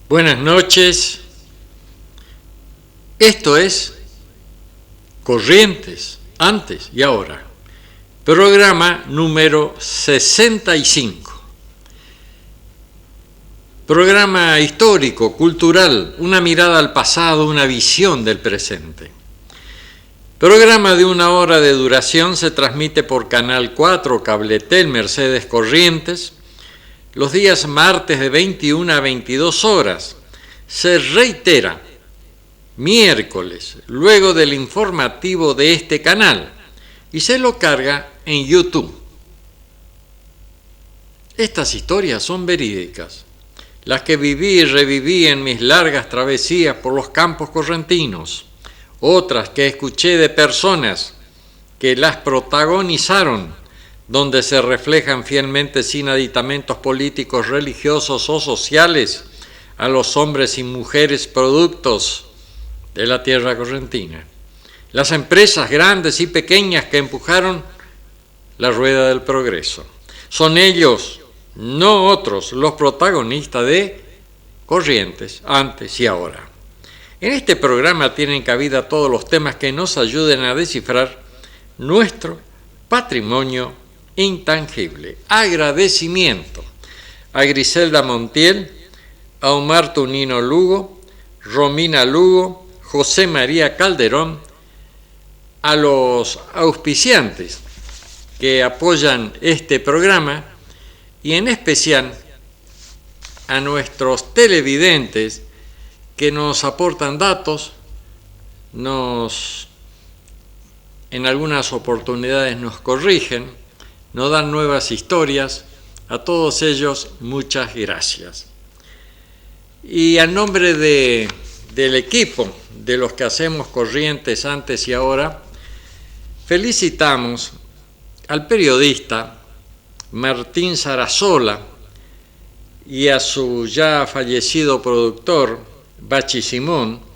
Buenas noches. Esto es Corrientes, antes y ahora. Programa número 65. Programa histórico, cultural, una mirada al pasado, una visión del presente. Programa de 1 hora de duración, se transmite por Canal 4, Cabletel, Mercedes Corrientes, los días martes de 21 a 22 horas. Se reitera miércoles, luego del informativo de este canal, y se lo carga en YouTube. Estas historias son verídicas, las que viví y reviví en mis largas travesías por los campos correntinos, otras que escuché de personas que las protagonizaron, donde se reflejan fielmente sin aditamentos políticos, religiosos o sociales a los hombres y mujeres productos de la tierra correntina. Las empresas grandes y pequeñas que empujaron la rueda del progreso. Son ellos, no otros, los protagonistas de Corrientes, antes y ahora. En este programa tienen cabida todos los temas que nos ayuden a descifrar nuestro patrimonio intangible. Agradecimiento a Griselda Montiel, a Omar Tunino Lugo, Romina Lugo, José María Calderón, a los auspiciantes que apoyan este programa y en especial a nuestros televidentes que nos aportan datos, en algunas oportunidades nos corrigen, nos dan nuevas historias. A todos ellos, muchas gracias. Y a nombre del equipo de los que hacemos Corrientes antes y ahora, felicitamos al periodista Martín Sarasola y a su ya fallecido productor, Bachi Simón,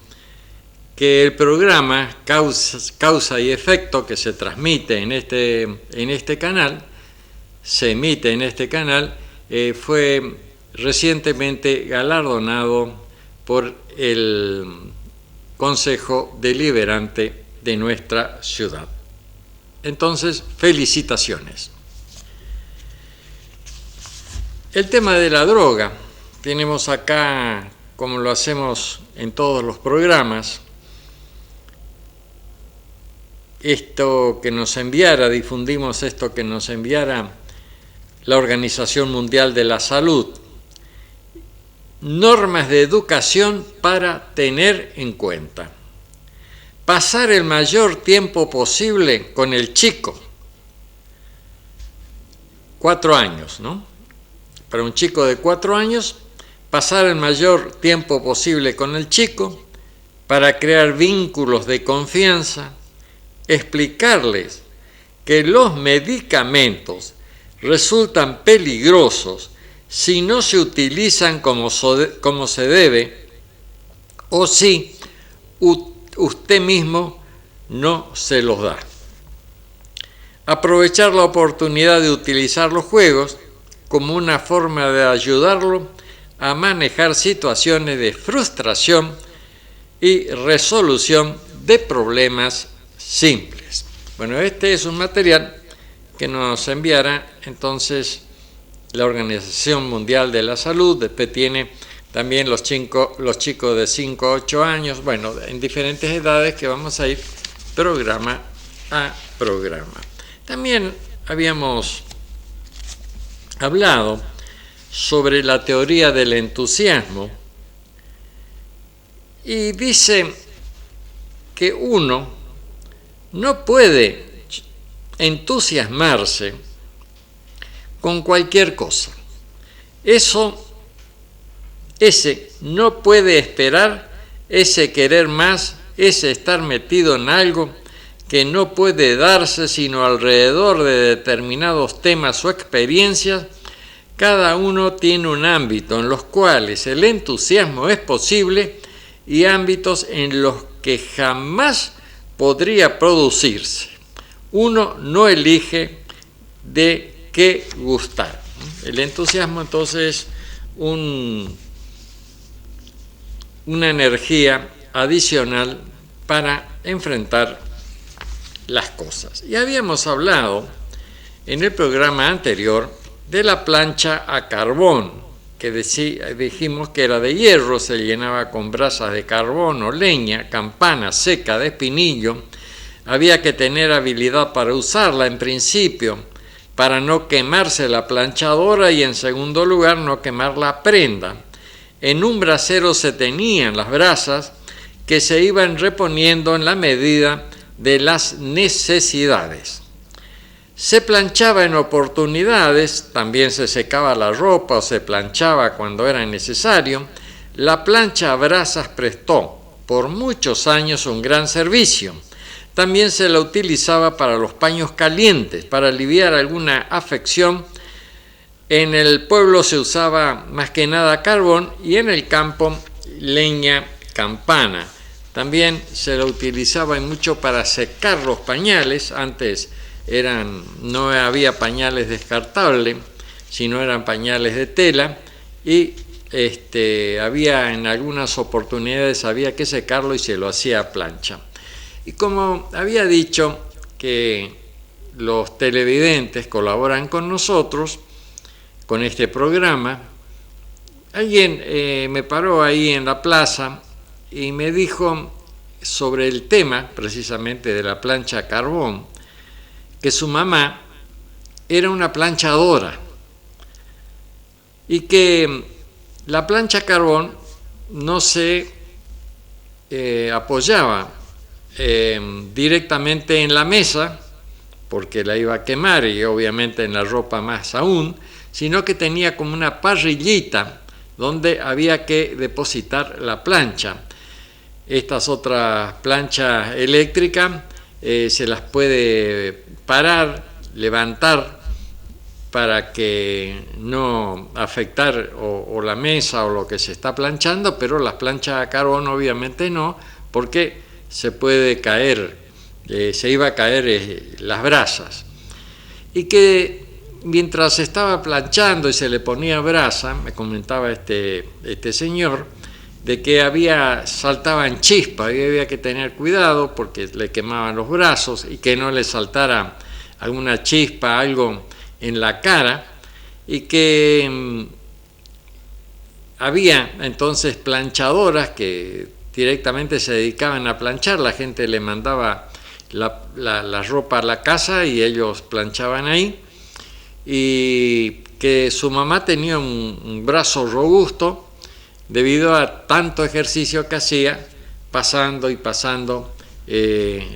que el programa Causa y Efecto, que se transmite en este canal, se emite en este canal, fue recientemente galardonado por el Consejo Deliberante de nuestra ciudad. Entonces, felicitaciones. El tema de la droga, tenemos acá, como lo hacemos en todos los programas, difundimos esto que nos enviara la Organización Mundial de la Salud. Normas de educación para tener en cuenta. Pasar el mayor tiempo posible con el chico. 4 años, ¿no? Para un chico de 4 años, pasar el mayor tiempo posible con el chico para crear vínculos de confianza, explicarles que los medicamentos resultan peligrosos si no se utilizan como se debe o si usted mismo no se los da. Aprovechar la oportunidad de utilizar los juegos como una forma de ayudarlo a manejar situaciones de frustración y resolución de problemas simples. Bueno, este es un material que nos enviará entonces la Organización Mundial de la Salud. Después tiene también los chicos de 5 a 8 años, bueno, en diferentes edades que vamos a ir programa a programa. También habíamos hablado sobre la teoría del entusiasmo y dice que uno no puede entusiasmarse con cualquier cosa. Ese no puede esperar, ese querer más, ese estar metido en algo que no puede darse sino alrededor de determinados temas o experiencias. Cada uno tiene un ámbito en los cuales el entusiasmo es posible y ámbitos en los que jamás podría producirse. Uno no elige de qué gustar. El entusiasmo entonces una energía adicional para enfrentar las cosas. Y habíamos hablado en el programa anterior de la plancha a carbón, que dijimos que era de hierro, se llenaba con brasas de carbón o leña, campana seca de espinillo. Había que tener habilidad para usarla en principio, para no quemarse la planchadora y en segundo lugar no quemar la prenda. En un brasero se tenían las brasas que se iban reponiendo en la medida de las necesidades. Se planchaba en oportunidades, también se secaba la ropa o se planchaba cuando era necesario. La plancha a brasas prestó por muchos años un gran servicio. También se la utilizaba para los paños calientes, para aliviar alguna afección. En el pueblo se usaba más que nada carbón y en el campo leña campana. También se la utilizaba mucho para secar los pañales. Antes no había pañales descartables, sino eran pañales de tela y había en algunas oportunidades había que secarlo y se lo hacía a plancha. Y como había dicho que los televidentes colaboran con nosotros, con este programa, alguien me paró ahí en la plaza y me dijo sobre el tema precisamente de la plancha a carbón, que su mamá era una planchadora y que la plancha a carbón no se apoyaba directamente en la mesa, porque la iba a quemar y obviamente en la ropa más aún, sino que tenía como una parrillita donde había que depositar la plancha. Estas otras planchas eléctricas se las puede parar, levantar para que no afectar o la mesa o lo que se está planchando, pero las planchas a carbón obviamente no, porque se puede caer, se iba a caer las brasas. Y que mientras estaba planchando y se le ponía brasa, me comentaba este señor, de que saltaban chispas y había que tener cuidado porque le quemaban los brazos y que no le saltara alguna chispa, algo en la cara, y que había entonces planchadoras que directamente se dedicaban a planchar. La gente le mandaba la ropa a la casa y ellos planchaban ahí, y que su mamá tenía un brazo robusto debido a tanto ejercicio que hacía pasando y pasando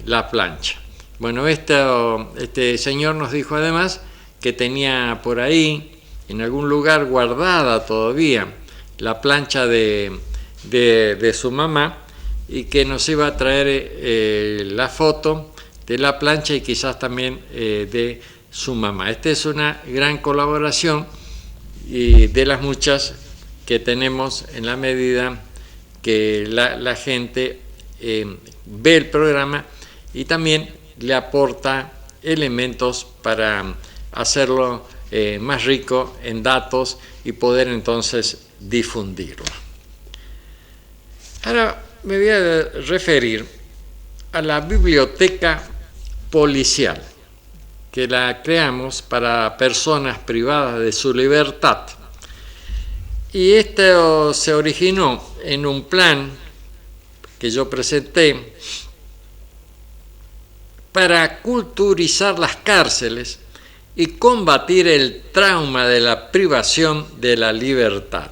la plancha. Bueno, este señor nos dijo además que tenía por ahí en algún lugar guardada todavía la plancha de su mamá y que nos iba a traer la foto de la plancha y quizás también de su mamá. Esta es una gran colaboración y de las muchas que tenemos en la medida que la gente ve el programa y también le aporta elementos para hacerlo más rico en datos y poder entonces difundirlo. Ahora me voy a referir a la biblioteca policial, que la creamos para personas privadas de su libertad. Y esto se originó en un plan que yo presenté para culturizar las cárceles y combatir el trauma de la privación de la libertad,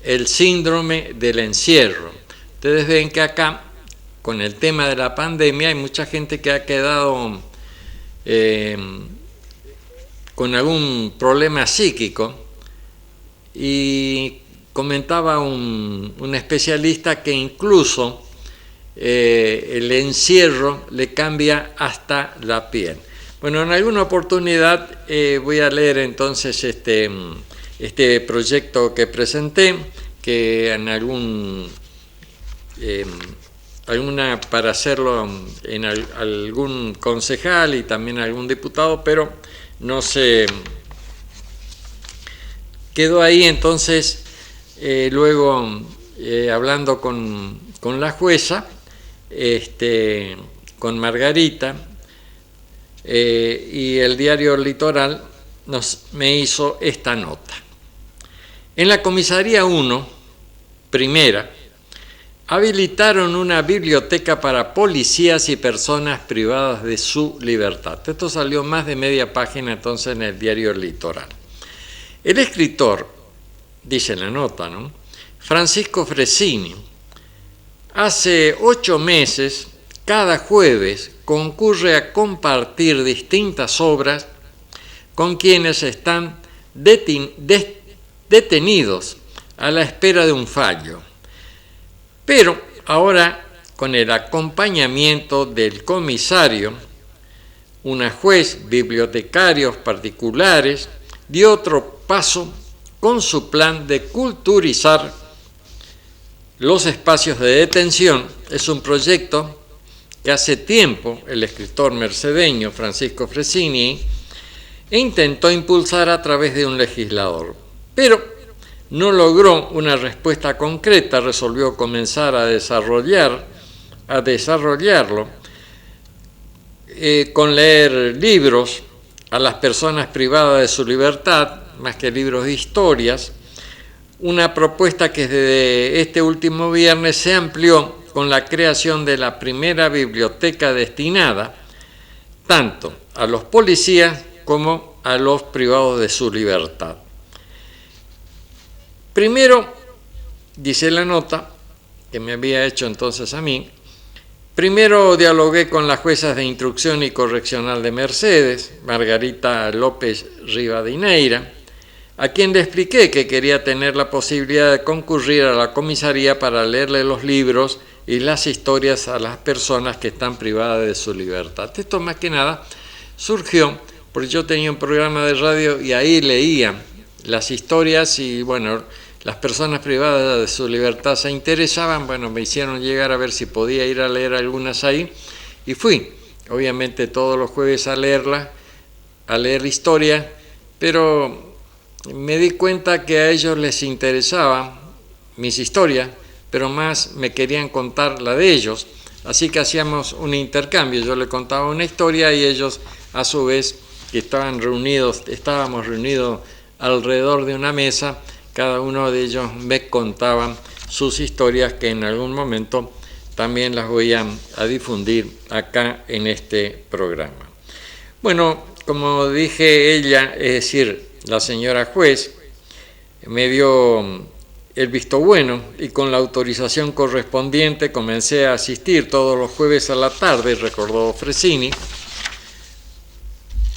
el síndrome del encierro. Ustedes ven que acá, con el tema de la pandemia, hay mucha gente que ha quedado con algún problema psíquico, y comentaba un especialista que incluso el encierro le cambia hasta la piel. Bueno, en alguna oportunidad voy a leer entonces este proyecto que presenté, que en para hacerlo en algún concejal y también algún diputado, pero no se quedó ahí. Entonces luego hablando con la jueza, con Margarita, y el diario Litoral me hizo esta nota. En la comisaría 1, primera, habilitaron una biblioteca para policías y personas privadas de su libertad. Esto salió más de media página entonces en el diario Litoral. El escritor, dice la nota, ¿no?, Francisco Fresini, hace 8 meses, cada jueves, concurre a compartir distintas obras con quienes están detenidos a la espera de un fallo. Pero ahora, con el acompañamiento del comisario, una juez, bibliotecarios particulares, dio otro paso con su plan de culturizar los espacios de detención. Es un proyecto que hace tiempo el escritor mercedeño Francisco Fresini intentó impulsar a través de un legislador, pero no logró una respuesta concreta. Resolvió comenzar a desarrollarlo con leer libros a las personas privadas de su libertad, más que libros de historias, una propuesta que desde este último viernes se amplió con la creación de la primera biblioteca destinada tanto a los policías como a los privados de su libertad. Primero, dice la nota que me había hecho entonces a mí, primero dialogué con las juezas de instrucción y correccional de Mercedes, Margarita López Rivadeneira, a quien le expliqué que quería tener la posibilidad de concurrir a la comisaría para leerle los libros y las historias a las personas que están privadas de su libertad. Esto más que nada surgió porque yo tenía un programa de radio y ahí leía las historias y bueno, las personas privadas de su libertad se interesaban, bueno, me hicieron llegar a ver si podía ir a leer algunas ahí y fui, obviamente todos los jueves a leer historia, pero me di cuenta que a ellos les interesaban mis historias, pero más me querían contar la de ellos, así que hacíamos un intercambio, yo le contaba una historia y ellos a su vez estábamos reunidos alrededor de una mesa, cada uno de ellos me contaban sus historias que en algún momento también las voy a difundir acá en este programa. Bueno, como dije, ella, es decir, la señora juez, me dio el visto bueno y con la autorización correspondiente comencé a asistir todos los jueves a la tarde, recordó Fresini,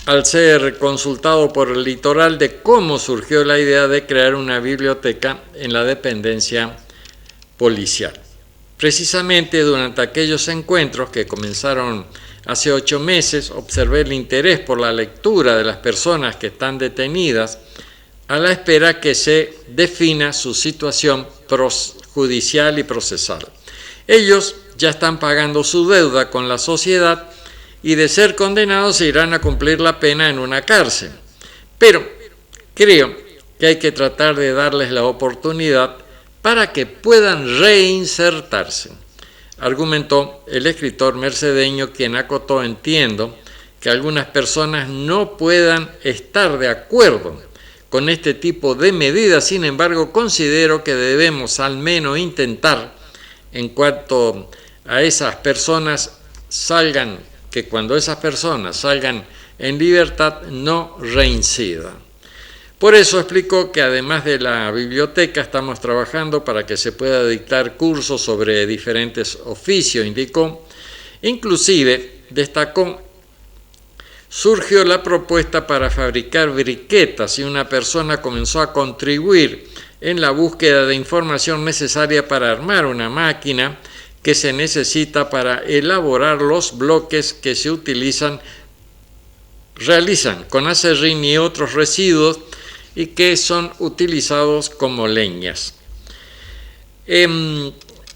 al ser consultado por el Litoral de cómo surgió la idea de crear una biblioteca en la dependencia policial. Precisamente durante aquellos encuentros que comenzaron hace 8 meses, observé el interés por la lectura de las personas que están detenidas a la espera que se defina su situación judicial y procesal. Ellos ya están pagando su deuda con la sociedad y de ser condenados se irán a cumplir la pena en una cárcel. Pero creo que hay que tratar de darles la oportunidad para que puedan reinsertarse, argumentó el escritor mercedeño, quien acotó: entiendo que algunas personas no puedan estar de acuerdo con este tipo de medidas, sin embargo considero que debemos al menos intentar, en cuanto a esas personas que cuando esas personas salgan en libertad no reincidan. Por eso explicó que además de la biblioteca estamos trabajando para que se pueda dictar cursos sobre diferentes oficios, indicó. Inclusive destacó, surgió la propuesta para fabricar briquetas y una persona comenzó a contribuir en la búsqueda de información necesaria para armar una máquina que se necesita para elaborar los bloques que se realizan con acerrín y otros residuos y que son utilizados como leñas.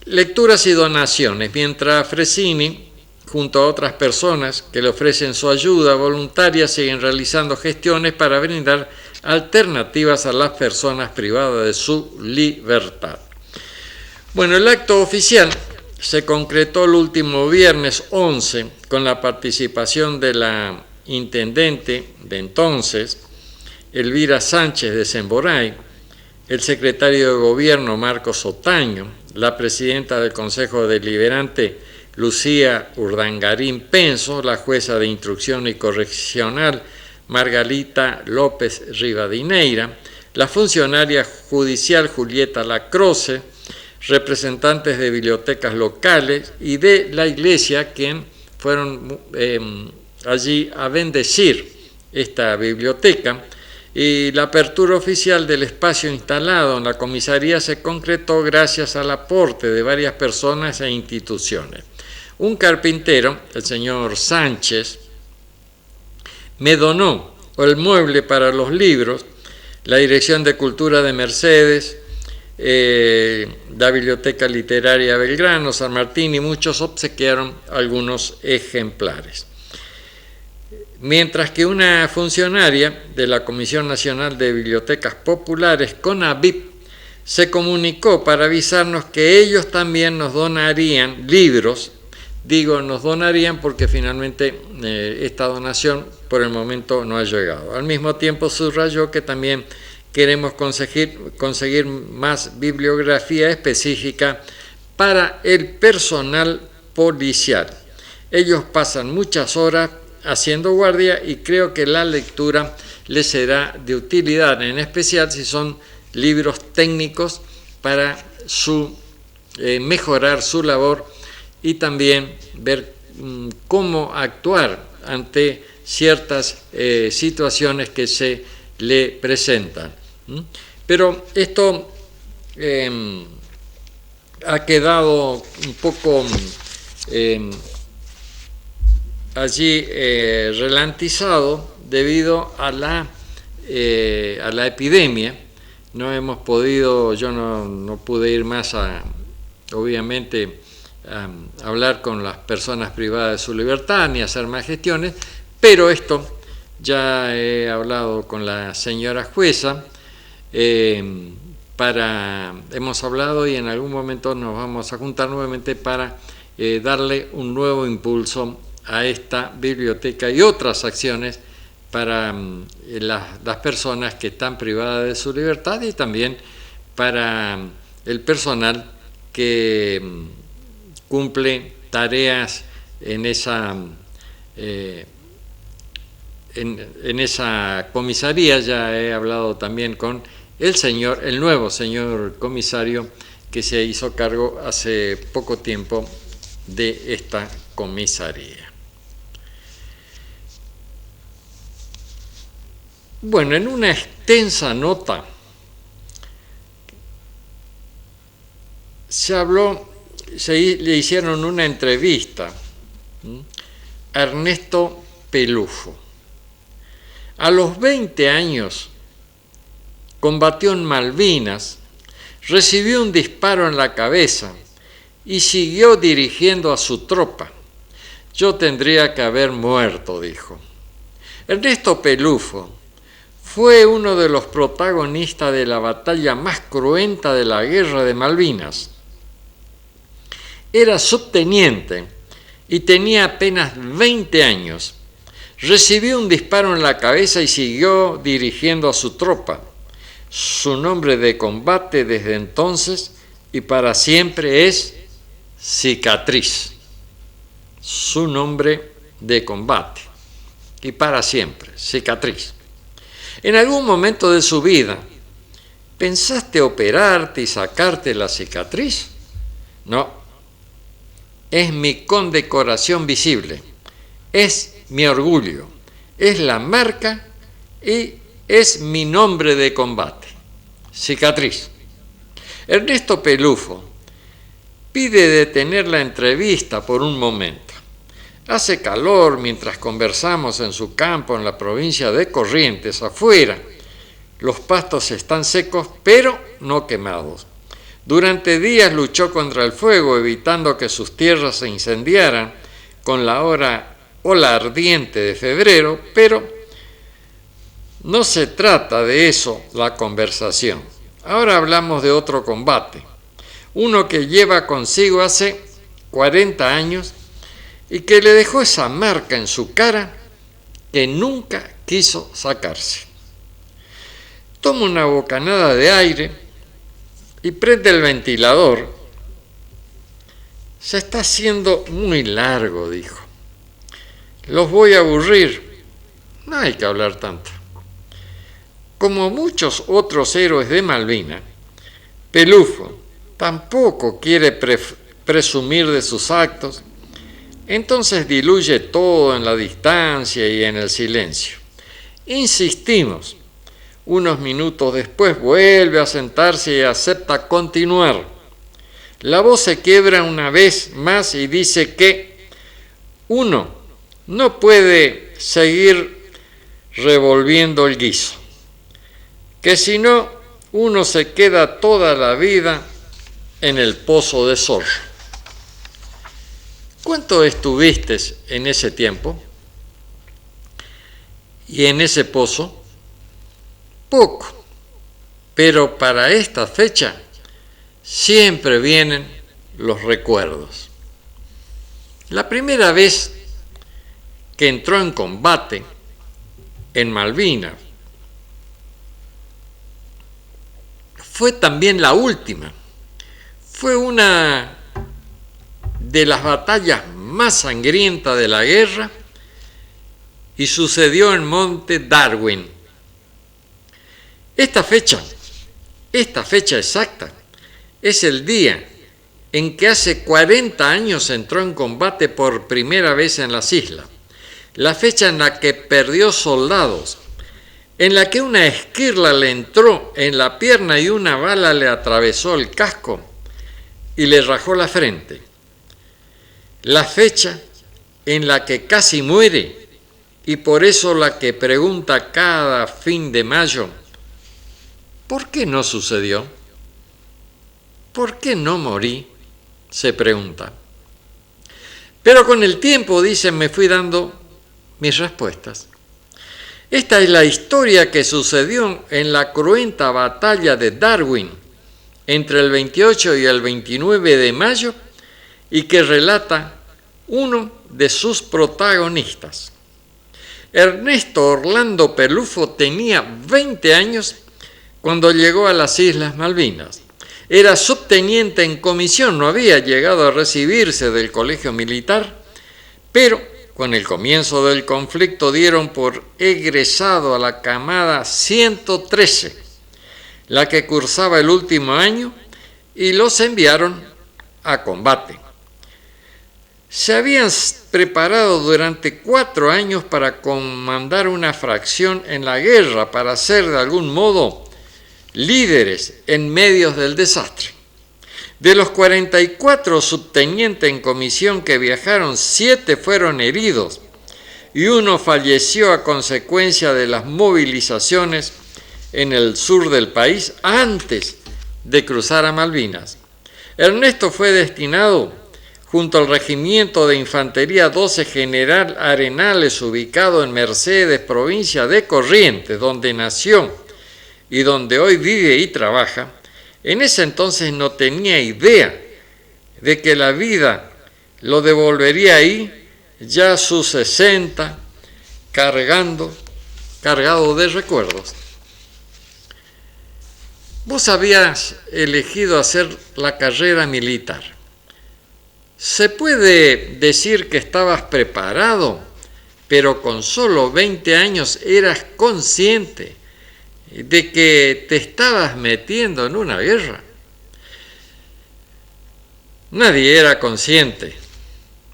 Lecturas y donaciones. Mientras Fresini, junto a otras personas que le ofrecen su ayuda voluntaria, siguen realizando gestiones para brindar alternativas a las personas privadas de su libertad. Bueno, el acto oficial se concretó el último viernes 11 con la participación de la intendente de entonces, Elvira Sánchez de Semboray, el secretario de Gobierno Marcos Otaño, la presidenta del Consejo Deliberante Lucía Urdangarín Penso, la jueza de instrucción y correccional Margarita López Rivadineira, la funcionaria judicial Julieta Lacroce, representantes de bibliotecas locales y de la iglesia, quien fueron allí a bendecir esta biblioteca, y la apertura oficial del espacio instalado en la comisaría se concretó gracias al aporte de varias personas e instituciones. Un carpintero, el señor Sánchez, me donó el mueble para los libros, la Dirección de Cultura de Mercedes, la Biblioteca Literaria Belgrano, San Martín, y muchos obsequiaron algunos ejemplares. Mientras que una funcionaria de la Comisión Nacional de Bibliotecas Populares, CONABIP, se comunicó para avisarnos que ellos también nos donarían libros. Digo, nos donarían porque finalmente esta donación por el momento no ha llegado. Al mismo tiempo subrayó que también queremos conseguir más bibliografía específica para el personal policial. Ellos pasan muchas horas haciendo guardia y creo que la lectura les será de utilidad, en especial si son libros técnicos para mejorar su labor y también ver cómo actuar ante ciertas situaciones que se le presentan. Pero esto ha quedado un poco allí ralentizado debido a la epidemia. No hemos podido, yo no pude ir más obviamente a hablar con las personas privadas de su libertad ni hacer más gestiones, pero esto ya he hablado con la señora jueza, hemos hablado y en algún momento nos vamos a juntar nuevamente para darle un nuevo impulso a esta biblioteca y otras acciones para las personas que están privadas de su libertad y también para el personal que cumple tareas en esa comisaría. Ya he hablado también con el nuevo señor comisario que se hizo cargo hace poco tiempo de esta comisaría. Bueno, en una extensa nota le hicieron una entrevista a Ernesto Pelufo. A los 20 años combatió en Malvinas, recibió un disparo en la cabeza y siguió dirigiendo a su tropa. Yo tendría que haber muerto, dijo. Ernesto Pelufo fue uno de los protagonistas de la batalla más cruenta de la Guerra de Malvinas. Era subteniente y tenía apenas 20 años. Recibió un disparo en la cabeza y siguió dirigiendo a su tropa. Su nombre de combate desde entonces y para siempre es Cicatriz. Su nombre de combate y para siempre, Cicatriz. En algún momento de su vida, ¿pensaste operarte y sacarte la cicatriz? No. Es mi condecoración visible, es mi orgullo, es la marca y es mi nombre de combate. Cicatriz. Ernesto Pelufo pide detener la entrevista por un momento. Hace calor mientras conversamos en su campo en la provincia de Corrientes, afuera. Los pastos están secos, pero no quemados. Durante días luchó contra el fuego, evitando que sus tierras se incendiaran con la ola ardiente de febrero, pero no se trata de eso la conversación. Ahora hablamos de otro combate, uno que lleva consigo hace 40 años y que le dejó esa marca en su cara que nunca quiso sacarse. Toma una bocanada de aire y prende el ventilador. Se está haciendo muy largo, dijo. Los voy a aburrir. No hay que hablar tanto. Como muchos otros héroes de Malvinas, Pelufo tampoco quiere presumir de sus actos, entonces diluye todo en la distancia y en el silencio. Insistimos. Unos minutos después vuelve a sentarse y acepta continuar. La voz se quiebra una vez más y dice que uno no puede seguir revolviendo el guiso, que si no, uno se queda toda la vida en el pozo de Zorro. ¿Cuánto estuviste en ese tiempo? ¿Y en ese pozo? Poco, pero para esta fecha siempre vienen los recuerdos. La primera vez que entró en combate en Malvinas fue también la última. Fue una de las batallas más sangrientas de la guerra y sucedió en Monte Darwin. Esta fecha exacta, es el día en que hace 40 años entró en combate por primera vez en las islas, la fecha en la que perdió soldados, en la que una esquirla le entró en la pierna y una bala le atravesó el casco y le rajó la frente, la fecha en la que casi muere y por eso la que pregunta cada fin de mayo, ¿por qué no sucedió? ¿Por qué no morí? Se pregunta. Pero con el tiempo, dicen, me fui dando mis respuestas. Esta es la historia que sucedió en la cruenta batalla de Darwin entre el 28 y el 29 de mayo y que relata uno de sus protagonistas. Ernesto Orlando Pelufo tenía 20 años cuando llegó a las Islas Malvinas. Era subteniente en comisión, no había llegado a recibirse del colegio militar, pero con el comienzo del conflicto dieron por egresado a la camada 113, la que cursaba el último año, y los enviaron a combate. Se habían preparado durante 4 años para comandar una fracción en la guerra, para ser de algún modo líderes en medio del desastre. De los 44 subtenientes en comisión que viajaron, 7 fueron heridos y uno falleció a consecuencia de las movilizaciones en el sur del país antes de cruzar a Malvinas. Ernesto fue destinado junto al Regimiento de Infantería 12 General Arenales, ubicado en Mercedes, provincia de Corrientes, donde nació y donde hoy vive y trabaja. En ese entonces no tenía idea de que la vida lo devolvería ahí, ya a sus 60, cargado de recuerdos. Vos habías elegido hacer la carrera militar. Se puede decir que estabas preparado, pero con solo 20 años eras consciente de que te estabas metiendo en una guerra. Nadie era consciente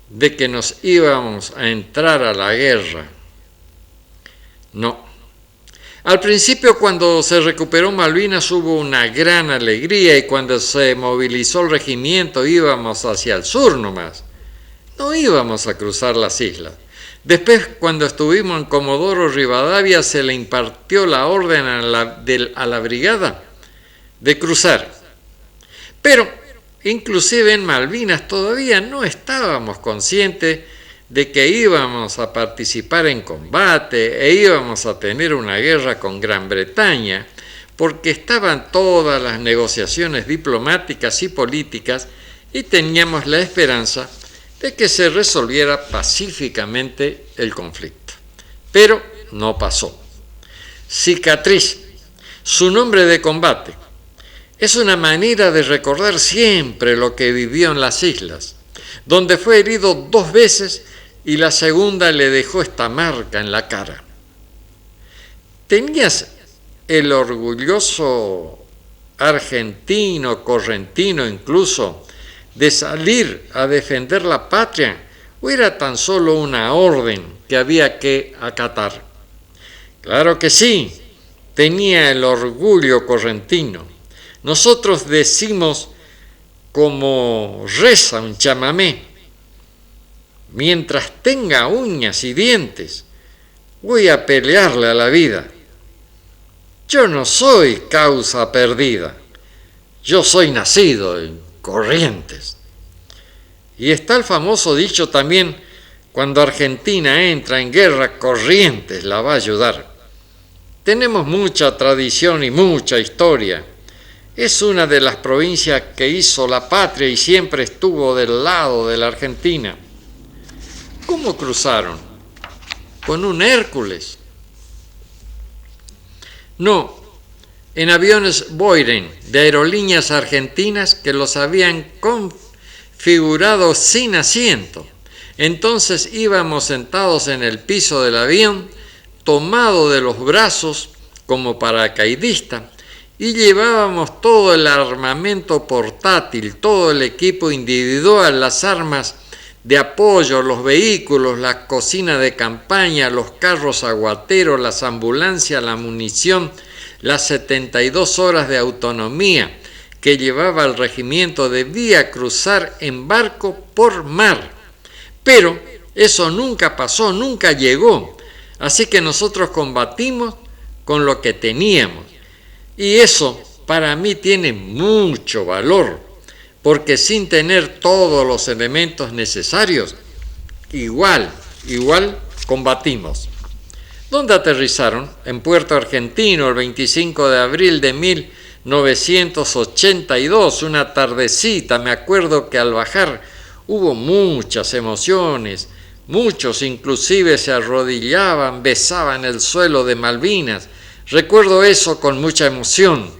de que nos íbamos a entrar a la guerra. No. Al principio, cuando se recuperó Malvinas, hubo una gran alegría y cuando se movilizó el regimiento íbamos hacia el sur nomás. No íbamos a cruzar las islas. Después, cuando estuvimos en Comodoro Rivadavia, se le impartió la orden a la brigada de cruzar. Pero, inclusive en Malvinas, todavía no estábamos conscientes de que íbamos a participar en combate e íbamos a tener una guerra con Gran Bretaña, porque estaban todas las negociaciones diplomáticas y políticas y teníamos la esperanza de que se resolviera pacíficamente el conflicto. Pero no pasó. Cicatriz, su nombre de combate, es una manera de recordar siempre lo que vivió en las islas, donde fue herido 2 veces y la segunda le dejó esta marca en la cara. ¿Tenías el orgulloso argentino, correntino incluso, de salir a defender la patria, o era tan solo una orden que había que acatar? Claro que sí, tenía el orgullo correntino. Nosotros decimos, como reza un chamamé: mientras tenga uñas y dientes, voy a pelearle a la vida. Yo no soy causa perdida, yo soy nacido en Corrientes. Y está el famoso dicho también: cuando Argentina entra en guerra, Corrientes la va a ayudar. Tenemos mucha tradición y mucha historia. Es una de las provincias que hizo la patria y siempre estuvo del lado de la Argentina. ¿Cómo cruzaron? ¿Con un Hércules? No, en aviones Boeing de Aerolíneas Argentinas que los habían configurado sin asiento. Entonces íbamos sentados en el piso del avión, tomado de los brazos como paracaidista, y llevábamos todo el armamento portátil, todo el equipo individual, las armas de apoyo, los vehículos, la cocina de campaña, los carros aguateros, las ambulancias, la munición, las 72 horas de autonomía que llevaba el regimiento. Debía cruzar en barco por mar. Pero eso nunca pasó, nunca llegó. Así que nosotros combatimos con lo que teníamos. Y eso para mí tiene mucho valor, porque sin tener todos los elementos necesarios, igual combatimos. ¿Dónde aterrizaron? En Puerto Argentino, el 25 de abril de 1982, una tardecita. Me acuerdo que al bajar hubo muchas emociones, muchos inclusive se arrodillaban, besaban el suelo de Malvinas. Recuerdo eso con mucha emoción,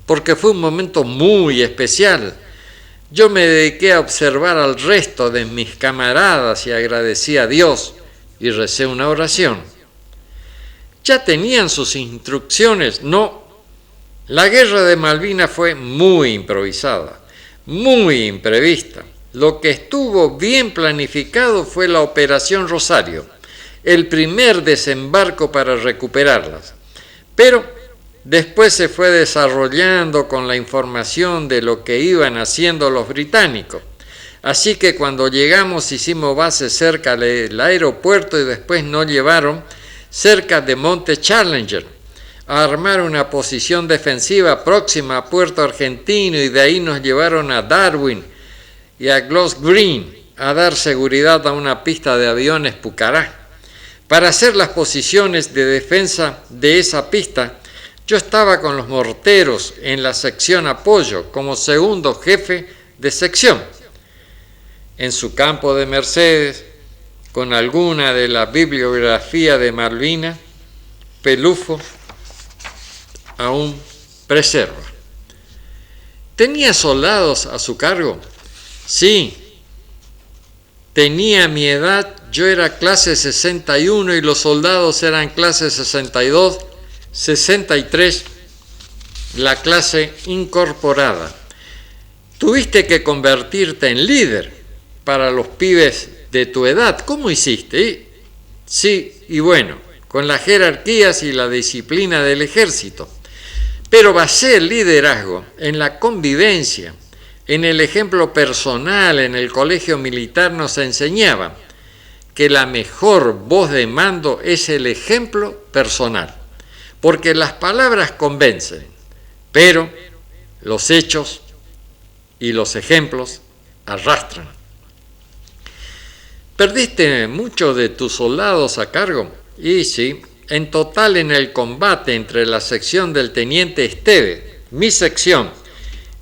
porque fue un momento muy especial. Yo me dediqué a observar al resto de mis camaradas y agradecí a Dios y recé una oración. ¿Ya tenían sus instrucciones? No. La guerra de Malvinas fue muy improvisada, muy imprevista. Lo que estuvo bien planificado fue la Operación Rosario, el primer desembarco para recuperarlas. Pero después se fue desarrollando con la información de lo que iban haciendo los británicos. Así que cuando llegamos hicimos base cerca del aeropuerto y después nos llevaron cerca de Monte Challenger a armar una posición defensiva próxima a Puerto Argentino, y de ahí nos llevaron a Darwin y a Goss Green a dar seguridad a una pista de aviones Pucará. Para hacer las posiciones de defensa de esa pista, yo estaba con los morteros en la sección apoyo como segundo jefe de sección. En su campo de Mercedes, con alguna de la bibliografía de Malvinas, Pelufo aún preserva. ¿Tenía soldados a su cargo? Sí. Tenía mi edad, yo era clase 61 y los soldados eran clase 62, 63, la clase incorporada. Tuviste que convertirte en líder para los pibes de tu edad. ¿Cómo hiciste? Sí, y bueno, con las jerarquías y la disciplina del ejército. Pero basé el liderazgo en la convivencia, en el ejemplo personal. En el colegio militar nos enseñaba que la mejor voz de mando es el ejemplo personal, porque las palabras convencen, pero los hechos y los ejemplos arrastran. ¿Perdiste muchos de tus soldados a cargo? Y sí, en total en el combate entre la sección del teniente Esteve, mi sección,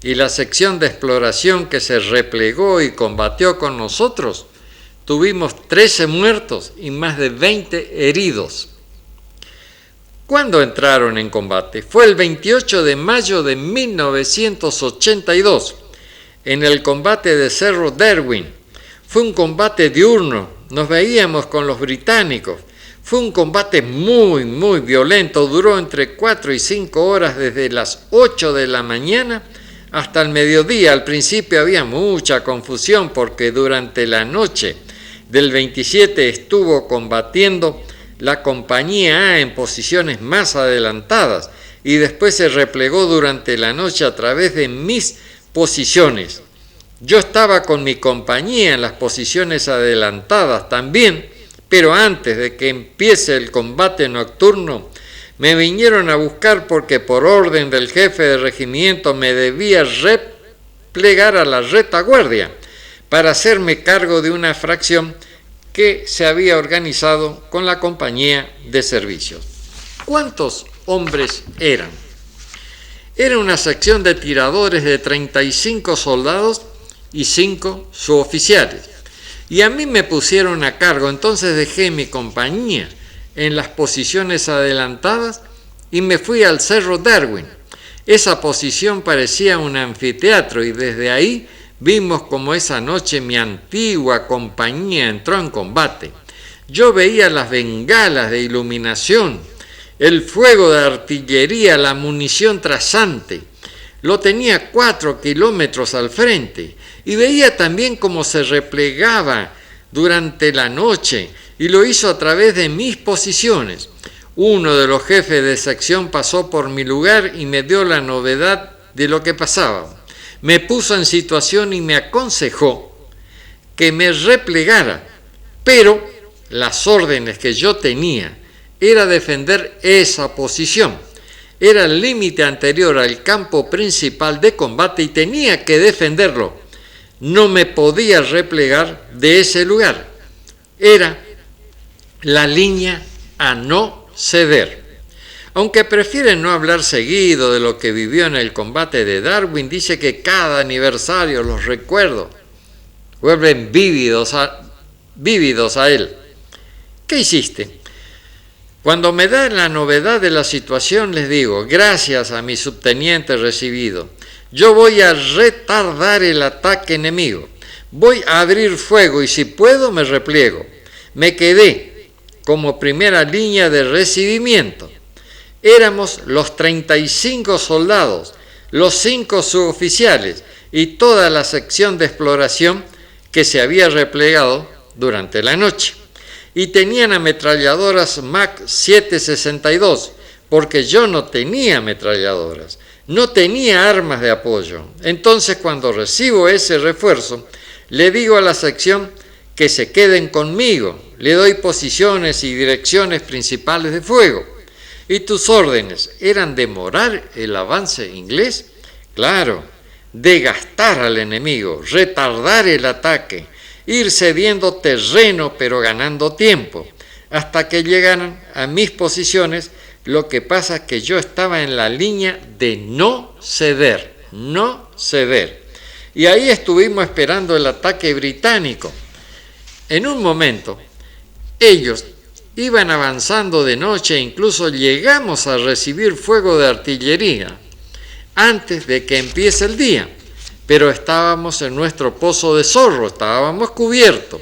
y la sección de exploración que se replegó y combatió con nosotros, tuvimos 13 muertos y más de 20 heridos. ¿Cuándo entraron en combate? Fue el 28 de mayo de 1982, en el combate de Cerro Darwin. Fue un combate diurno, nos veíamos con los británicos. Fue un combate muy violento, duró entre 4 y 5 horas desde las 8 de la mañana hasta el mediodía. Al principio había mucha confusión porque durante la noche del 27 estuvo combatiendo la compañía A en posiciones más adelantadas y después se replegó durante la noche a través de mis posiciones. Yo estaba con mi compañía en las posiciones adelantadas también, pero antes de que empiece el combate nocturno, me vinieron a buscar porque por orden del jefe de regimiento me debía replegar a la retaguardia para hacerme cargo de una fracción que se había organizado con la compañía de servicios. ¿Cuántos hombres eran? Era una sección de tiradores de 35 soldados y 5 suboficiales. Y a mí me pusieron a cargo, entonces dejé mi compañía en las posiciones adelantadas y me fui al Cerro Darwin. Esa posición parecía un anfiteatro y desde ahí vimos como esa noche mi antigua compañía entró en combate. Yo veía las bengalas de iluminación, el fuego de artillería, la munición trasante. Lo tenía 4 kilómetros al frente y veía también cómo se replegaba durante la noche y lo hizo a través de mis posiciones. Uno de los jefes de sección pasó por mi lugar y me dio la novedad de lo que pasaba. Me puso en situación y me aconsejó que me replegara, pero las órdenes que yo tenía era defender esa posición. Era el límite anterior al campo principal de combate y tenía que defenderlo. No me podía replegar de ese lugar. Era la línea a no ceder. Aunque prefiere no hablar seguido de lo que vivió en el combate de Darwin, dice que cada aniversario los recuerdos vuelven vívidos a él. ¿Qué hiciste? Cuando me dan la novedad de la situación, les digo, gracias a mi subteniente recibido, yo voy a retardar el ataque enemigo. Voy a abrir fuego y si puedo me repliego. Me quedé como primera línea de recibimiento. Éramos los 35 soldados, los 5 suboficiales y toda la sección de exploración que se había replegado durante la noche. Y tenían ametralladoras MAC 762, porque yo no tenía ametralladoras, no tenía armas de apoyo. Entonces, cuando recibo ese refuerzo, le digo a la sección que se queden conmigo, le doy posiciones y direcciones principales de fuego. ¿Y tus órdenes eran demorar el avance inglés? Claro, desgastar al enemigo, retardar el ataque, ir cediendo terreno pero ganando tiempo, hasta que llegaran a mis posiciones. Lo que pasa es que yo estaba en la línea de no ceder. Y ahí estuvimos esperando el ataque británico. En un momento, ellos iban avanzando de noche e incluso llegamos a recibir fuego de artillería antes de que empiece el día. Pero estábamos en nuestro pozo de zorro, estábamos cubiertos.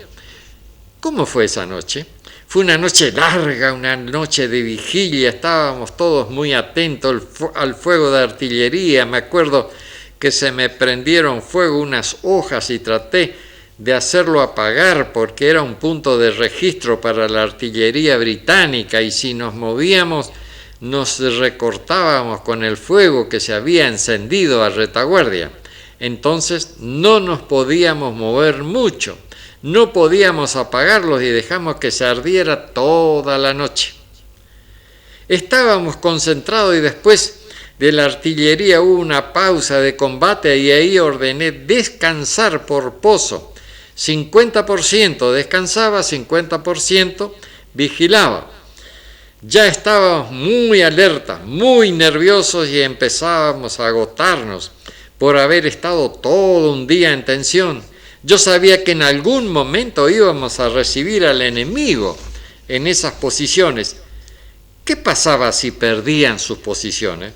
¿Cómo fue esa noche? Fue una noche larga, una noche de vigilia, estábamos todos muy atentos al fuego de artillería. Me acuerdo que se me prendieron fuego unas hojas y traté de hacerlo apagar porque era un punto de registro para la artillería británica y si nos movíamos nos recortábamos con el fuego que se había encendido a retaguardia. Entonces no nos podíamos mover mucho, no podíamos apagarlos y dejamos que se ardiera toda la noche. Estábamos concentrados y después de la artillería hubo una pausa de combate y ahí ordené descansar por pozo. 50% descansaba, 50% vigilaba. Ya estábamos muy alertas, muy nerviosos y empezábamos a agotarnos por haber estado todo un día en tensión. Yo sabía que en algún momento íbamos a recibir al enemigo en esas posiciones. ¿Qué pasaba si perdían sus posiciones?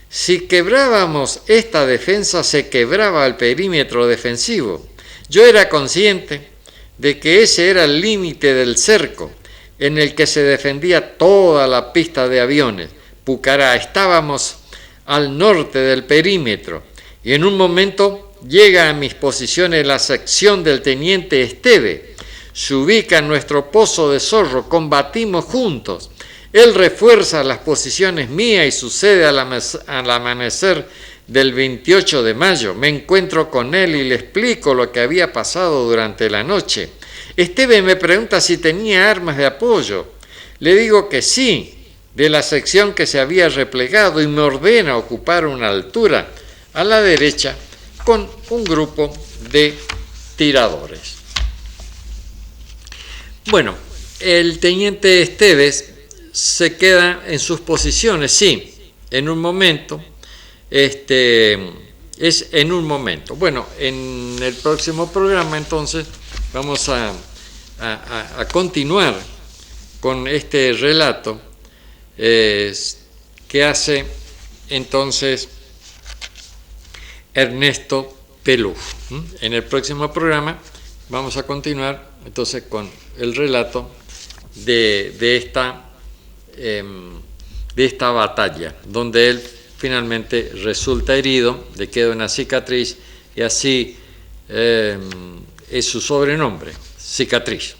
Si quebrábamos esta defensa, se quebraba el perímetro defensivo. Yo era consciente de que ese era el límite del cerco en el que se defendía toda la pista de aviones. Pucará, estábamos al norte del perímetro y en un momento llega a mis posiciones la sección del teniente Esteve. Se ubica en nuestro pozo de Zorro, combatimos juntos. Él refuerza las posiciones mías y sucede al amanecer del 28 de mayo. Me encuentro con él y le explico lo que había pasado durante la noche. Esteve me pregunta si tenía armas de apoyo. Le digo que sí, de la sección que se había replegado, y me ordena ocupar una altura a la derecha con un grupo de tiradores. Bueno, el teniente Esteves se queda en sus posiciones, sí, en un momento, es en un momento. Bueno, en el próximo programa entonces vamos a continuar con este relato que hace entonces Ernesto Pelú. En el próximo programa vamos a continuar entonces con el relato de esta batalla, donde él finalmente resulta herido, le queda una cicatriz y así es su sobrenombre, Cicatriz.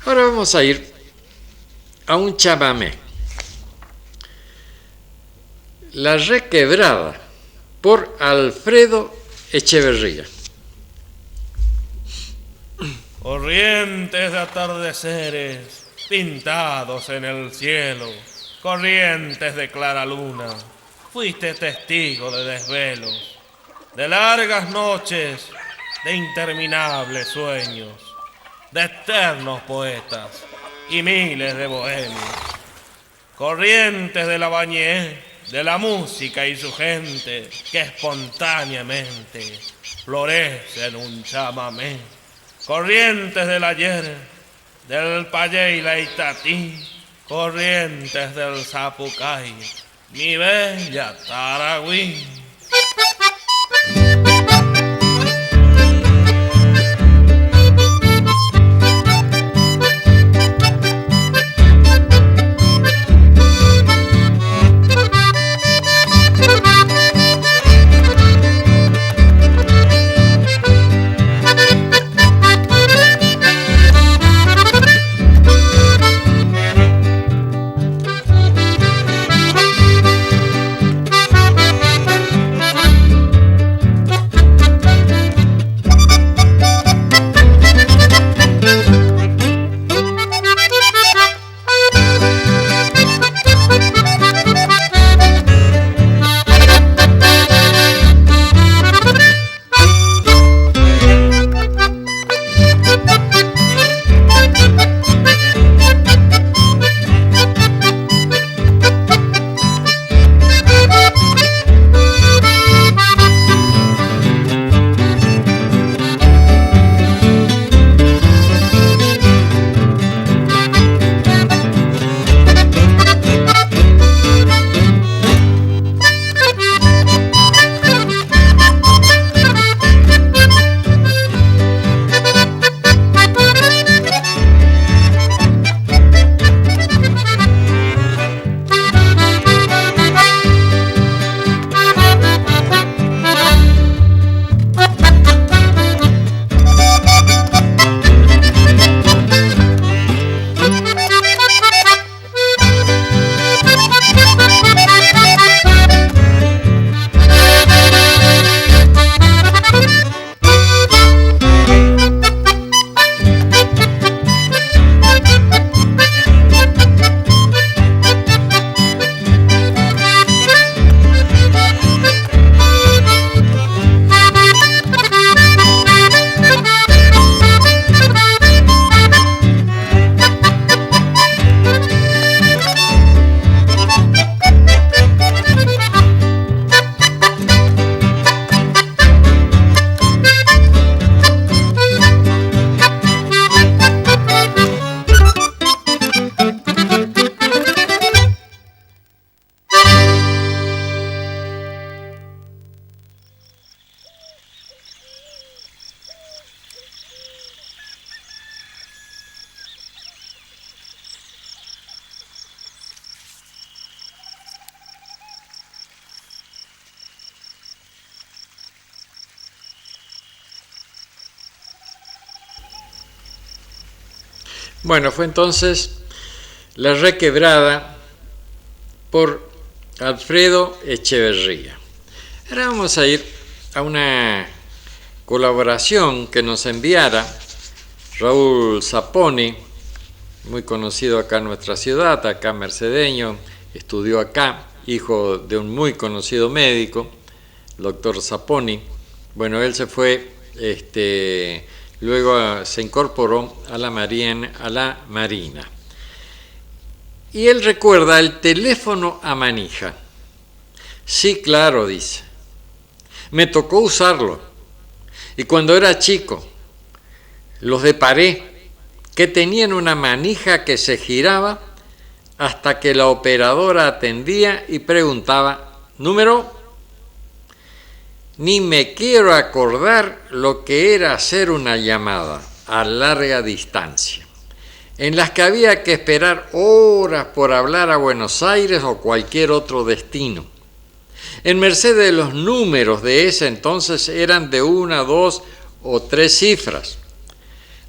Ahora vamos a ir a un chamamé. La Requebrada, por Alfredo Echeverría. Corrientes de atardeceres pintados en el cielo, corrientes de clara luna, fuiste testigo de desvelos, de largas noches, de interminables sueños, de eternos poetas y miles de bohemios. Corrientes de la bañé, de la música y su gente, que espontáneamente florece en un chamamé. Corrientes del ayer, del payé y la itatí, corrientes del zapucay, mi bella Taragüí. Bueno, fue entonces La Requebrada por Alfredo Echeverría. Ahora vamos a ir a una colaboración que nos enviara Raúl Zaponi, muy conocido acá en nuestra ciudad, acá mercedeño, estudió acá, hijo de un muy conocido médico, el doctor Zaponi. Bueno, él se fue, luego se incorporó a la Marina. Y él recuerda el teléfono a manija. Sí, claro, dice. Me tocó usarlo. Y cuando era chico, los de Paré, que tenían una manija que se giraba hasta que la operadora atendía y preguntaba, ¿número? Ni me quiero acordar lo que era hacer una llamada a larga distancia, en las que había que esperar horas por hablar a Buenos Aires o cualquier otro destino. En Mercedes los números de ese entonces eran de 1, 2 o 3 cifras.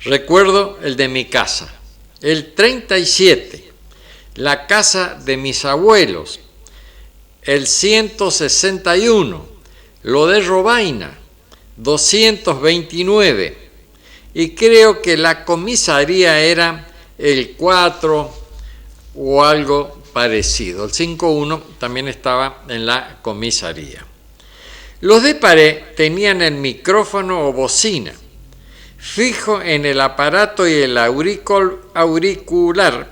Recuerdo el de mi casa, el 37, la casa de mis abuelos, el 161, lo de Robaina, 229, y creo que la comisaría era el 4 o algo parecido. El 51 también estaba en la comisaría. Los de Paré tenían el micrófono o bocina fijo en el aparato y el auricular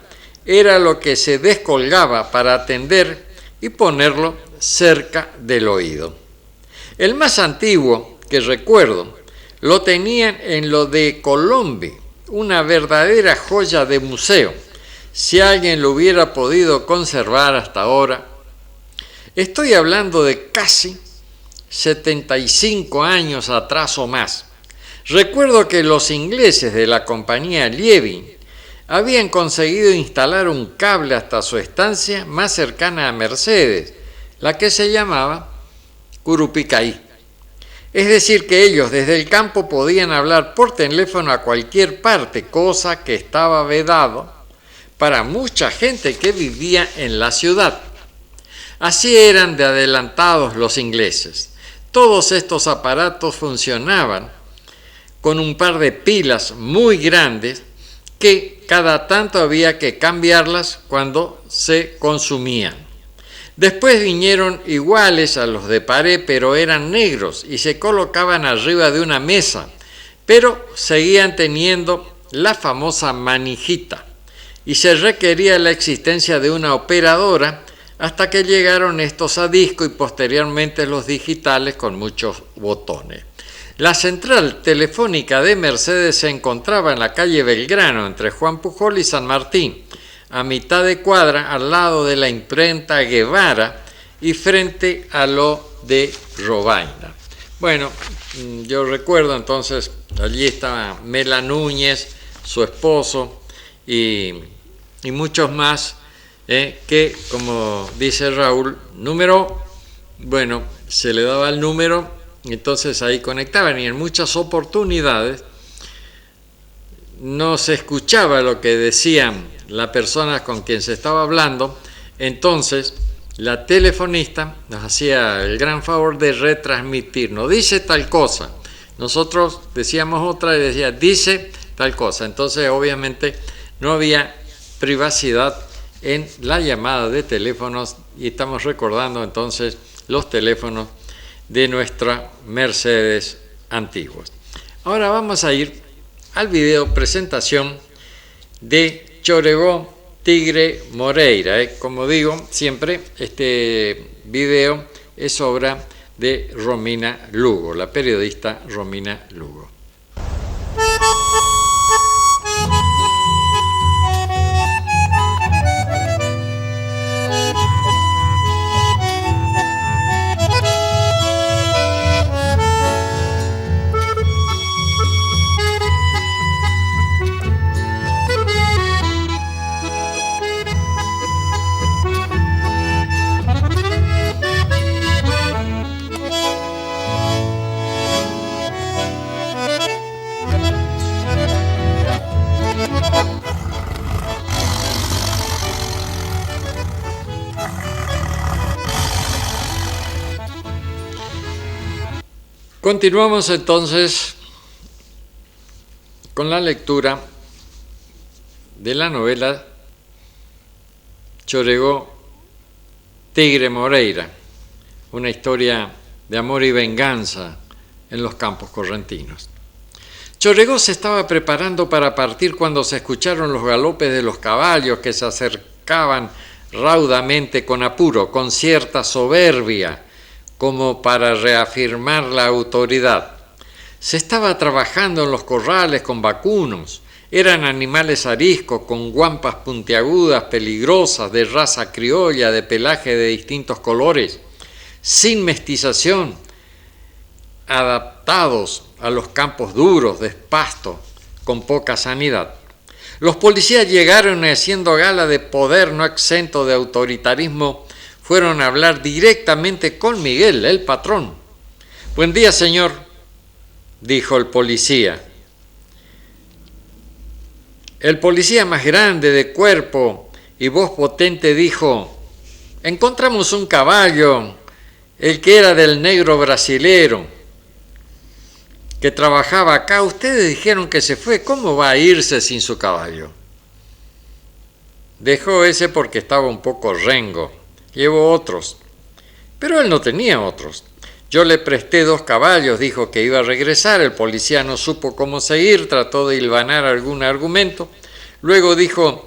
era lo que se descolgaba para atender y ponerlo cerca del oído. El más antiguo que recuerdo lo tenían en lo de Colombia, una verdadera joya de museo, si alguien lo hubiera podido conservar hasta ahora. Estoy hablando de casi 75 años atrás o más. Recuerdo que los ingleses de la compañía Liebing habían conseguido instalar un cable hasta su estancia más cercana a Mercedes, la que se llamaba Curupicaí. Es decir, que ellos desde el campo podían hablar por teléfono a cualquier parte, cosa que estaba vedado para mucha gente que vivía en la ciudad. Así eran de adelantados los ingleses. Todos estos aparatos funcionaban con un par de pilas muy grandes que cada tanto había que cambiarlas cuando se consumían. Después vinieron iguales a los de Paré, pero eran negros y se colocaban arriba de una mesa, pero seguían teniendo la famosa manijita y se requería la existencia de una operadora hasta que llegaron estos a disco y posteriormente los digitales con muchos botones. La central telefónica de Mercedes se encontraba en la calle Belgrano, entre Juan Pujol y San Martín, a mitad de cuadra, al lado de la imprenta Guevara y frente a lo de Robaina. Bueno, yo recuerdo entonces, allí estaba Mela Núñez, su esposo, y muchos más, que, como dice Raúl, número, bueno, se le daba el número. Entonces ahí conectaban y en muchas oportunidades no se escuchaba lo que decían las personas con quien se estaba hablando, entonces la telefonista nos hacía el gran favor de retransmitirnos, dice tal cosa, nosotros decíamos otra y decía, dice tal cosa, entonces obviamente no había privacidad en la llamada de teléfonos y estamos recordando entonces los teléfonos de nuestra Mercedes antiguos. Ahora vamos a ir al video presentación de Choregó Tigre Moreira. Como digo siempre, este video es obra de Romina Lugo, la periodista Romina Lugo. Continuamos entonces con la lectura de la novela Choregó, Tigre Moreira, una historia de amor y venganza en los campos correntinos. Choregó se estaba preparando para partir cuando se escucharon los galopes de los caballos que se acercaban raudamente con apuro, con cierta soberbia, como para reafirmar la autoridad. Se estaba trabajando en los corrales con vacunos. Eran animales ariscos, con guampas puntiagudas, peligrosas, de raza criolla, de pelaje de distintos colores, sin mestización, adaptados a los campos duros de pasto, con poca sanidad. Los policías llegaron y, haciendo gala de poder no exento de autoritarismo, fueron a hablar directamente con Miguel, el patrón. «Buen día, señor», dijo el policía. El policía, más grande de cuerpo y voz potente, dijo: «Encontramos un caballo, el que era del negro brasilero, que trabajaba acá. Ustedes dijeron que se fue. ¿Cómo va a irse sin su caballo?» «Dejó ese porque estaba un poco rengo. Llevó otros». «Pero él no tenía otros». «Yo le presté 2 caballos, dijo que iba a regresar». El policía no supo cómo seguir, trató de hilvanar algún argumento. Luego dijo: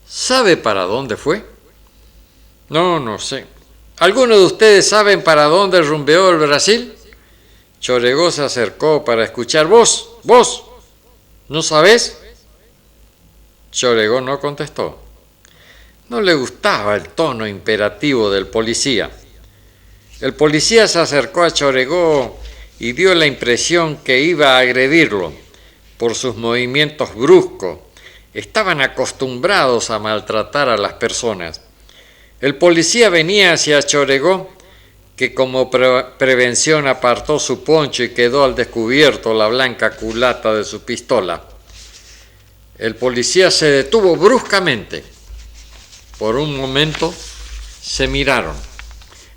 «¿Sabe para dónde fue?» «No, no sé». «¿Alguno de ustedes saben para dónde rumbeó el Brasil?» Choregó se acercó para escuchar. «¿Vos? ¿No sabés?» Choregó no contestó. No le gustaba el tono imperativo del policía. El policía se acercó a Choregó y dio la impresión que iba a agredirlo por sus movimientos bruscos. Estaban acostumbrados a maltratar a las personas. El policía venía hacia Choregó, que como prevención apartó su poncho y quedó al descubierto la blanca culata de su pistola. El policía se detuvo bruscamente. Por un momento se miraron.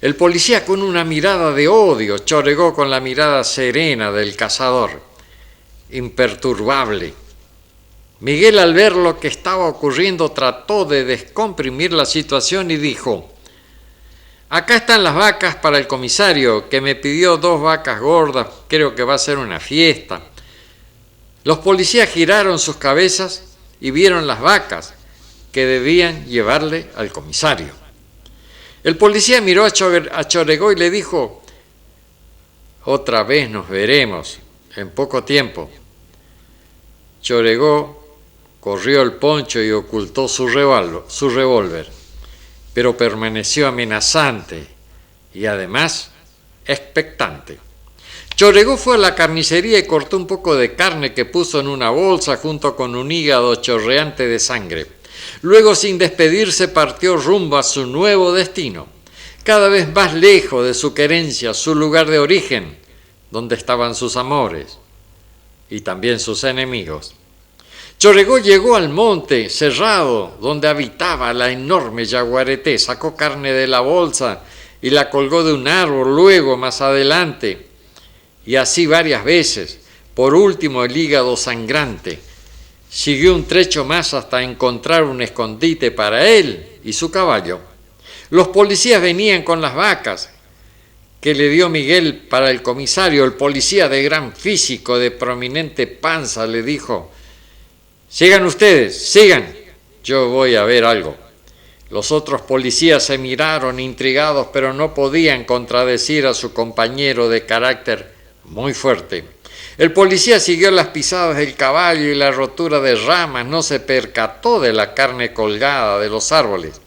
El policía con una mirada de odio, Choregó con la mirada serena del cazador, imperturbable. Miguel, al ver lo que estaba ocurriendo, trató de descomprimir la situación y dijo: «Acá están las vacas para el comisario, que me pidió 2 vacas gordas, creo que va a ser una fiesta». Los policías giraron sus cabezas y vieron las vacas que debían llevarle al comisario. El policía miró a Choregó y le dijo: «Otra vez nos veremos en poco tiempo». Choregó corrió el poncho y ocultó su revólver, pero permaneció amenazante y además expectante. Choregó fue a la carnicería y cortó un poco de carne que puso en una bolsa junto con un hígado chorreante de sangre. Luego, sin despedirse, partió rumbo a su nuevo destino, cada vez más lejos de su querencia, su lugar de origen, donde estaban sus amores y también sus enemigos. Choregó llegó al monte cerrado donde habitaba la enorme yaguareté, sacó carne de la bolsa y la colgó de un árbol, luego más adelante, y así varias veces. Por último, el hígado sangrante. Siguió un trecho más hasta encontrar un escondite para él y su caballo. Los policías venían con las vacas que le dio Miguel para el comisario. El policía, de gran físico, de prominente panza, le dijo: «Sigan ustedes, sigan, yo voy a ver algo». Los otros policías se miraron intrigados, pero no podían contradecir a su compañero de carácter muy fuerte. El policía siguió las pisadas del caballo y la rotura de ramas. No se percató de la carne colgada de los árboles.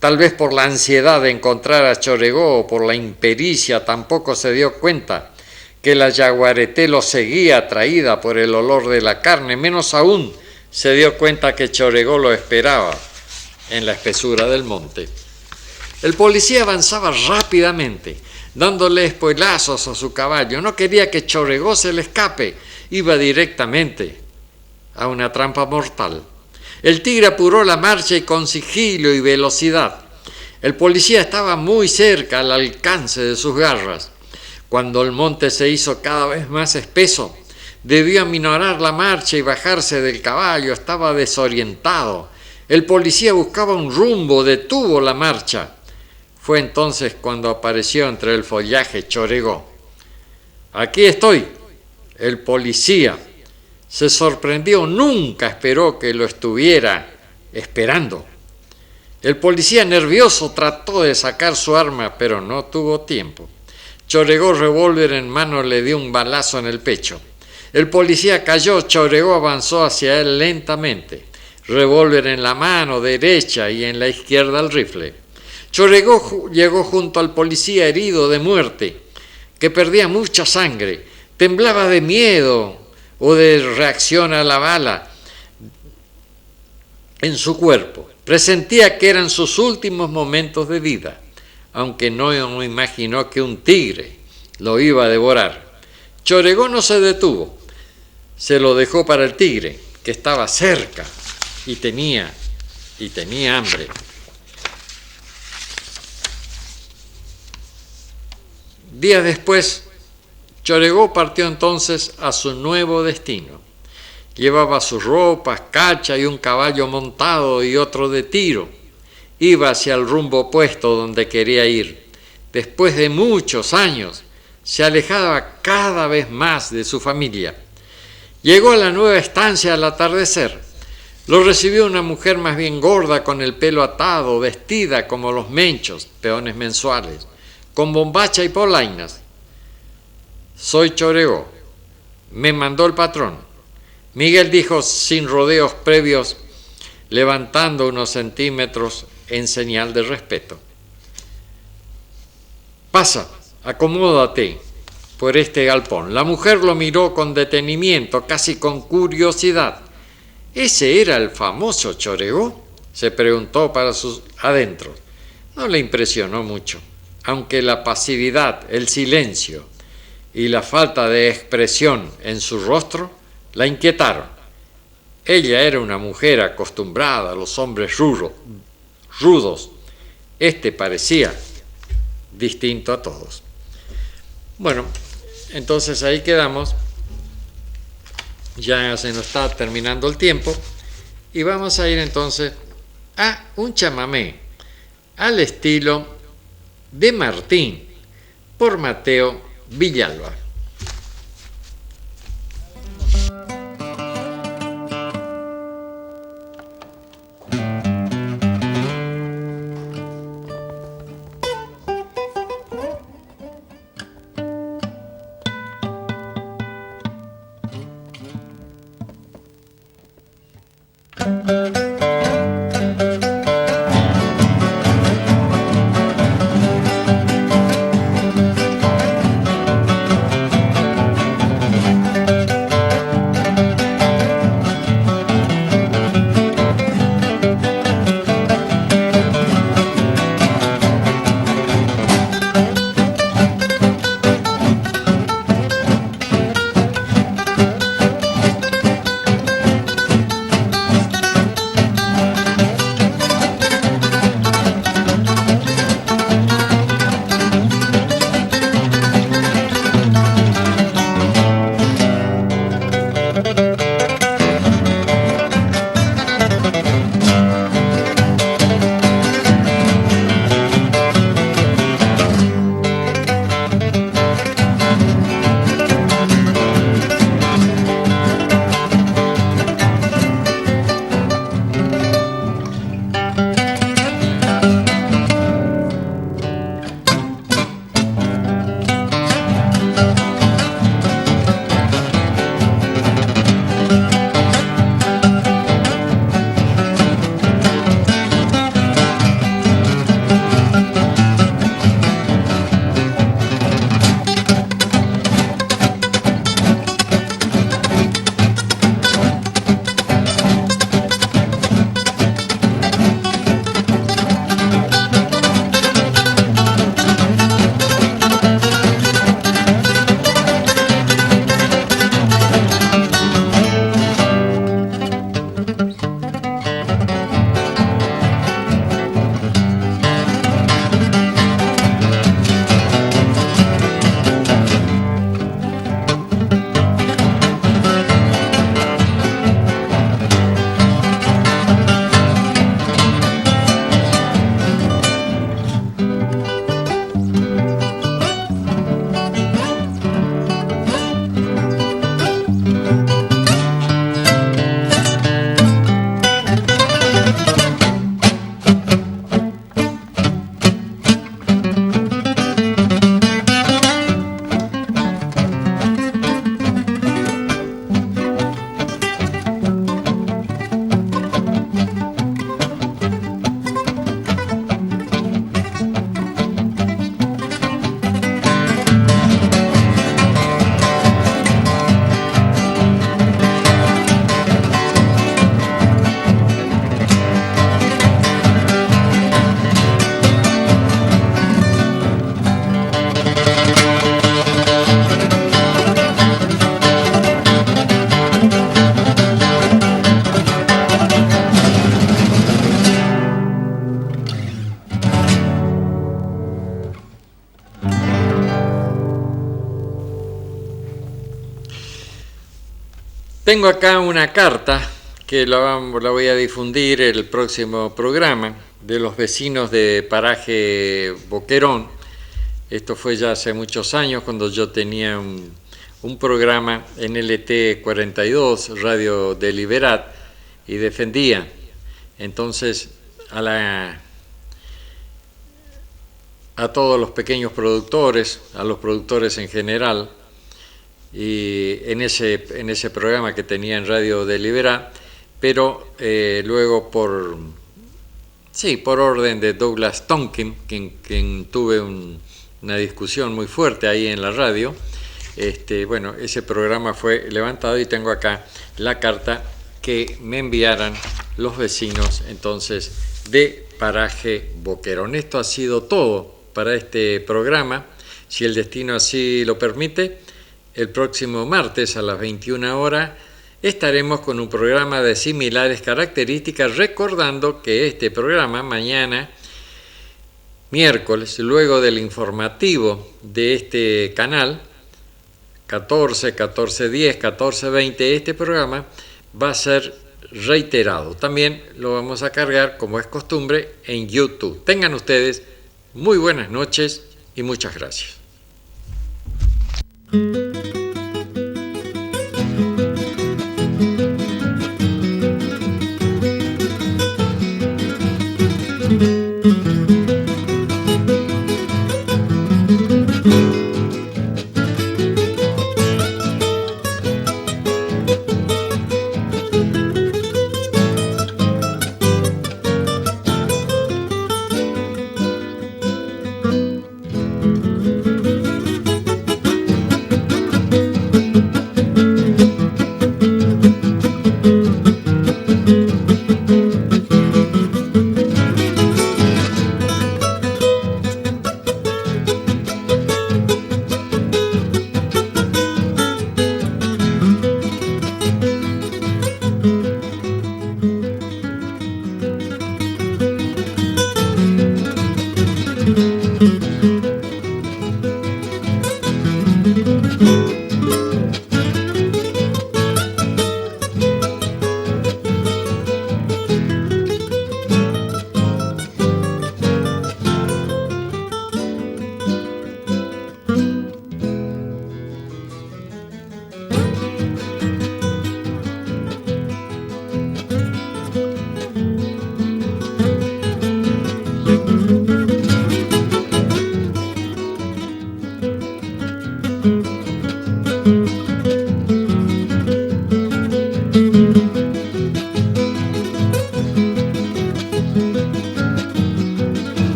Tal vez por la ansiedad de encontrar a Choregó o por la impericia, tampoco se dio cuenta que la yaguareté lo seguía, atraída por el olor de la carne. Menos aún se dio cuenta que Choregó lo esperaba en la espesura del monte. El policía avanzaba rápidamente, dándole espuelazos a su caballo. No quería que Choregó se le escape. Iba directamente a una trampa mortal. El tigre apuró la marcha y con sigilo y velocidad. El policía estaba muy cerca, al alcance de sus garras. Cuando el monte se hizo cada vez más espeso, debió aminorar la marcha y bajarse del caballo. Estaba desorientado. El policía buscaba un rumbo, detuvo la marcha. Fue entonces cuando apareció entre el follaje Choregó. «Aquí estoy». El policía se sorprendió, nunca esperó que lo estuviera esperando. El policía nervioso trató de sacar su arma, pero no tuvo tiempo. Choregó, revólver en mano, le dio un balazo en el pecho. El policía cayó, Choregó avanzó hacia él lentamente, revólver en la mano derecha y en la izquierda el rifle. Choregó llegó junto al policía herido de muerte, que perdía mucha sangre, temblaba de miedo o de reacción a la bala en su cuerpo. Presentía que eran sus últimos momentos de vida, aunque no imaginó que un tigre lo iba a devorar. Choregó no se detuvo, se lo dejó para el tigre, que estaba cerca y tenía hambre. Días después, Choregó partió entonces a su nuevo destino. Llevaba sus ropas, cacha y un caballo montado y otro de tiro. Iba hacia el rumbo opuesto donde quería ir. Después de muchos años, se alejaba cada vez más de su familia. Llegó a la nueva estancia al atardecer. Lo recibió una mujer más bien gorda, con el pelo atado, vestida como los menchos, peones mensuales, con bombacha y polainas. «Soy Choregó. Me mandó el patrón». Miguel dijo sin rodeos previos, levantando unos centímetros en señal de respeto. «Pasa, acomódate por este galpón». La mujer lo miró con detenimiento, casi con curiosidad. ¿Ese era el famoso Choregó?, se preguntó para sus adentros. No le impresionó mucho, aunque la pasividad, el silencio y la falta de expresión en su rostro la inquietaron. Ella era una mujer acostumbrada a los hombres rudos. Este parecía distinto a todos. Bueno, entonces ahí quedamos. Ya se nos está terminando el tiempo y vamos a ir entonces a un chamamé al estilo de Martín por Mateo Villalba. Tengo acá una carta que la voy a difundir el próximo programa de los vecinos de Paraje Boquerón. Esto fue ya hace muchos años cuando yo tenía un programa en LT42, Radio Deliberat, y defendía entonces a todos los pequeños productores, a los productores en general, y en ese programa que tenía en Radio Deliberat, pero luego por orden de Douglas Tonkin, quien tuve una discusión muy fuerte ahí en la radio, bueno, ese programa fue levantado y tengo acá la carta que me enviaran los vecinos entonces de Paraje Boquerón. Esto ha sido todo para este programa. Si el destino así lo permite, el próximo martes a las 21 horas estaremos con un programa de similares características, recordando que este programa mañana, miércoles, luego del informativo de este canal, 14, 14:10, 14:20, este programa va a ser reiterado. También lo vamos a cargar, como es costumbre, en YouTube. Tengan ustedes muy buenas noches y muchas gracias.